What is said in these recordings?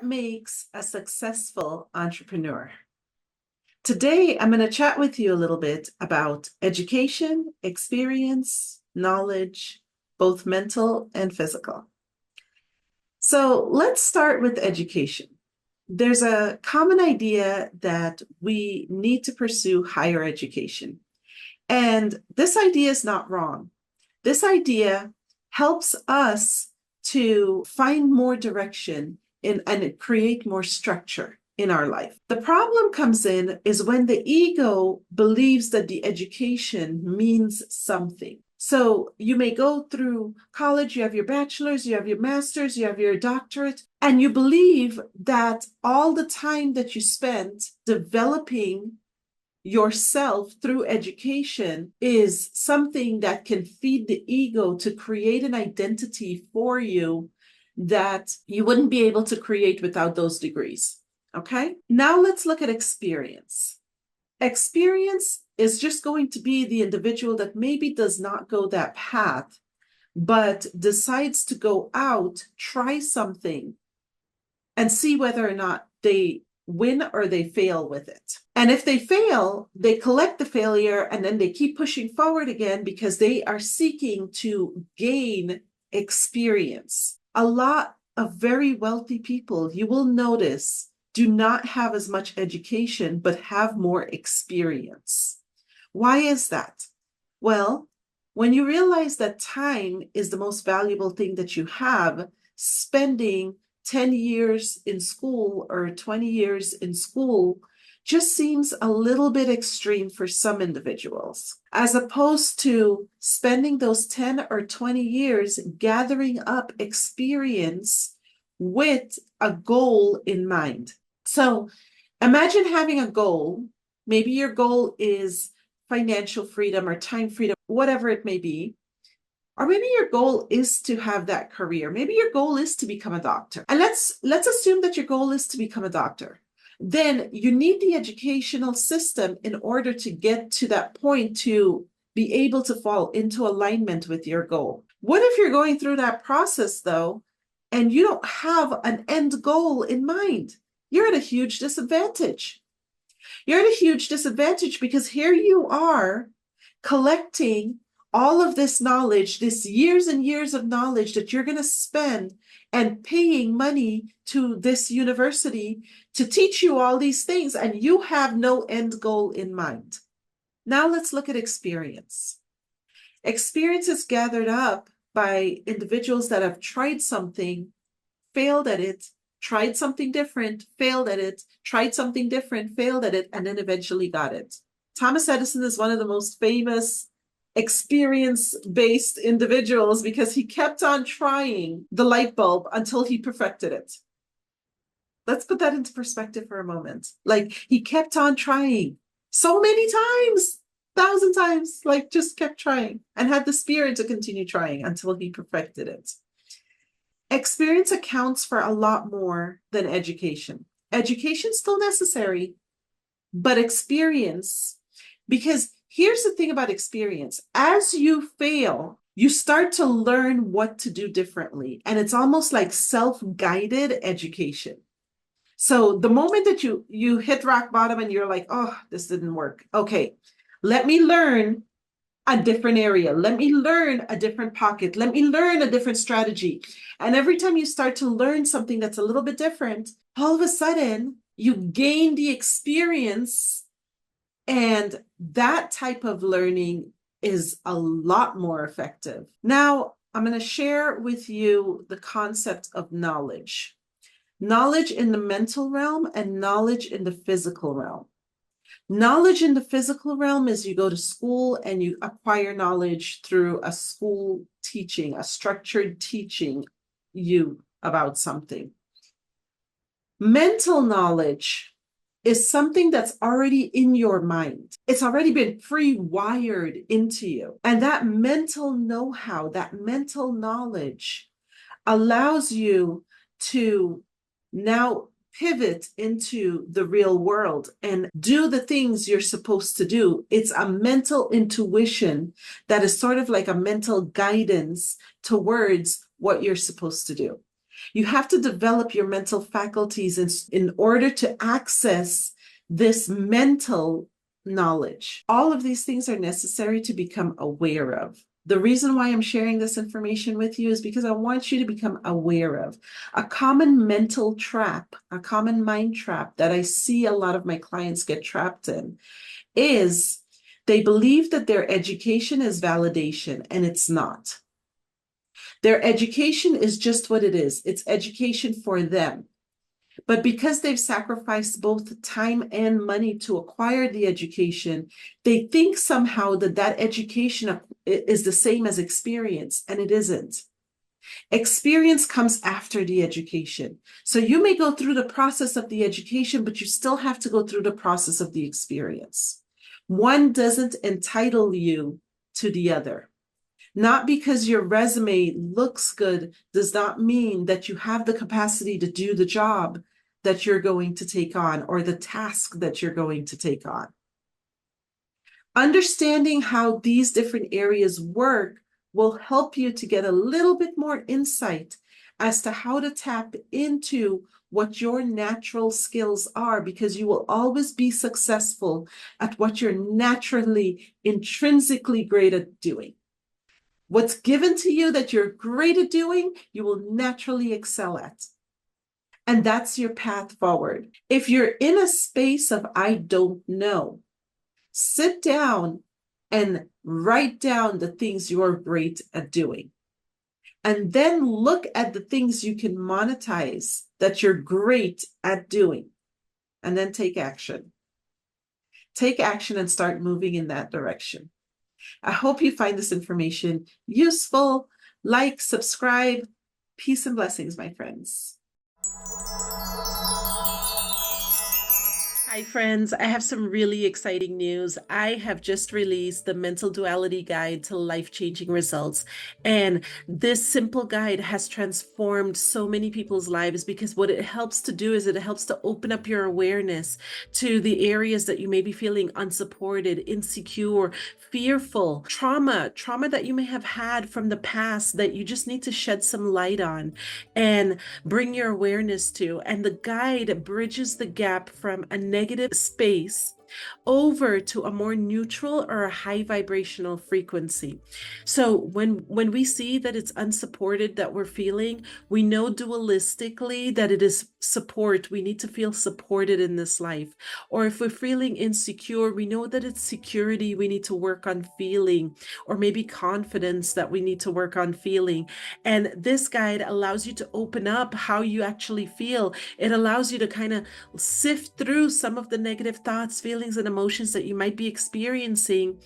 What makes a successful entrepreneur? Today, I'm going to chat with you a little bit about education, experience, knowledge, both mental and physical. So let's start with education. There's a common idea that we need to pursue higher education. And this idea is not wrong. This idea helps us to find more direction and create more structure in our life. The problem comes in is when the ego believes that the education means something. So you may go through college, you have your bachelor's, you have your master's, you have your doctorate, and you believe that all the time that you spent developing yourself through education is something that can feed the ego to create an identity for you that you wouldn't be able to create without those degrees. Okay, now let's look at experience. Experience is just going to be the individual that maybe does not go that path, but decides to go out, try something, and see whether or not they win or they fail with it. And if they fail, they collect the failure and then they keep pushing forward again because they are seeking to gain experience. A lot of very wealthy people, you will notice, do not have as much education, but have more experience. Why is that? Well, when you realize that time is the most valuable thing that you have, spending 10 years in school or 20 years in school just seems a little bit extreme for some individuals, as opposed to spending those 10 or 20 years gathering up experience with a goal in mind. So imagine having a goal. Maybe your goal is financial freedom or time freedom, whatever it may be. Or maybe your goal is to have that career. Maybe your goal is to become a doctor. And let's assume that your goal is to become a doctor. Then you need the educational system in order to get to that point to be able to fall into alignment with your goal. What if you're going through that process though, and you don't have an end goal in mind? You're at a huge disadvantage. You're at a huge disadvantage because here you are collecting all of this knowledge, this years and years of knowledge that you're going to spend and paying money to this university to teach you all these things, and you have no end goal in mind. Now let's look at experience. Experience is gathered up by individuals that have tried something, failed at it, tried something different, failed at it, tried something different, failed at it, and then eventually got it. Thomas Edison is one of the most famous experience-based individuals because he kept on trying the light bulb until he perfected it. Let's put that into perspective for a moment. Like, he kept on trying so many times, 1,000 times, like just kept trying and had the spirit to continue trying until he perfected it. Experience accounts for a lot more than education. Education is still necessary, but experience, because here's the thing about experience. As you fail, you start to learn what to do differently. And it's almost like self-guided education. So the moment that you hit rock bottom and you're like, oh, this didn't work. Okay, let me learn a different area. Let me learn a different pocket. Let me learn a different strategy. And every time you start to learn something that's a little bit different, all of a sudden you gain the experience. And that type of learning is a lot more effective. Now, I'm going to share with you the concept of knowledge. Knowledge in the mental realm and knowledge in the physical realm. Knowledge in the physical realm is you go to school and you acquire knowledge through a school teaching, a structured teaching you about something. Mental knowledge is something that's already in your mind. It's already been pre-wired into you. And that mental know-how, that mental knowledge allows you to now pivot into the real world and do the things you're supposed to do. It's a mental intuition that is sort of like a mental guidance towards what you're supposed to do. You have to develop your mental faculties in order to access this mental knowledge. All of these things are necessary to become aware of. The reason why I'm sharing this information with you is because I want you to become aware of a common mental trap, a common mind trap that I see a lot of my clients get trapped in is they believe that their education is validation, and it's not. Their education is just what it is. It's education for them. But because they've sacrificed both time and money to acquire the education, they think somehow that that education is the same as experience, and it isn't. Experience comes after the education. So you may go through the process of the education, but you still have to go through the process of the experience. One doesn't entitle you to the other. Not because your resume looks good does not mean that you have the capacity to do the job that you're going to take on or the task that you're going to take on. Understanding how these different areas work will help you to get a little bit more insight as to how to tap into what your natural skills are, because you will always be successful at what you're naturally, intrinsically great at doing. What's given to you that you're great at doing, you will naturally excel at. And that's your path forward. If you're in a space of I don't know, sit down and write down the things you're great at doing. And then look at the things you can monetize that you're great at doing. And then take action. Take action and start moving in that direction. I hope you find this information useful. Like, subscribe. Peace and blessings, my friends. Hi, friends. I have some really exciting news. I have just released the Mental Duality Guide to Life-Changing Results. And this simple guide has transformed so many people's lives, because what it helps to do is it helps to open up your awareness to the areas that you may be feeling unsupported, insecure, fearful, trauma that you may have had from the past that you just need to shed some light on and bring your awareness to. And the guide bridges the gap from a negative space over to a more neutral or a high vibrational frequency. So when we see that it's unsupported that we're feeling, we know dualistically that it is support. We need to feel supported in this life. Or if we're feeling insecure, we know that it's security we need to work on feeling, or maybe confidence that we need to work on feeling. And this guide allows you to open up how you actually feel. It allows you to kind of sift through some of the negative thoughts, feelings, and emotions that you might be experiencing,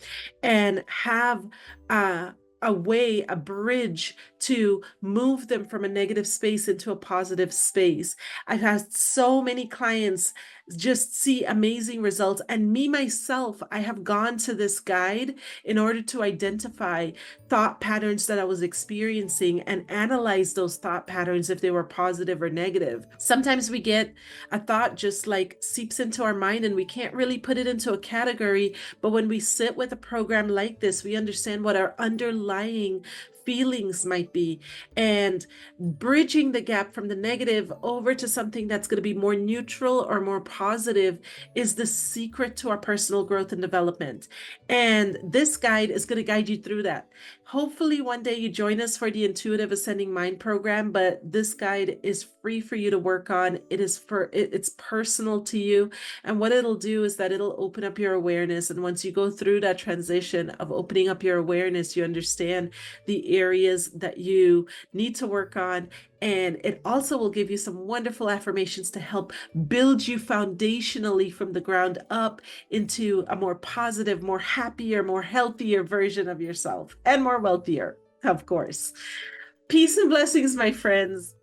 and have a bridge to move them from a negative space into a positive space. I've had so many clients just see amazing results. And me, myself, I have gone to this guide in order to identify thought patterns that I was experiencing and analyze those thought patterns if they were positive or negative. Sometimes we get a thought just like seeps into our mind and we can't really put it into a category. But when we sit with a program like this, we understand what our underlying feelings might be, and bridging the gap from the negative over to something that's going to be more neutral or more positive is the secret to our personal growth and development. And this guide is going to guide you through that. Hopefully one day you join us for the Intuitive Ascending Mind program, but this guide is free for you to work on. It's personal to you. And what it'll do is that it'll open up your awareness. And once you go through that transition of opening up your awareness, you understand the areas that you need to work on. And it also will give you some wonderful affirmations to help build you foundationally from the ground up into a more positive, more happier, more healthier version of yourself, and more wealthier, of course. Peace and blessings, my friends.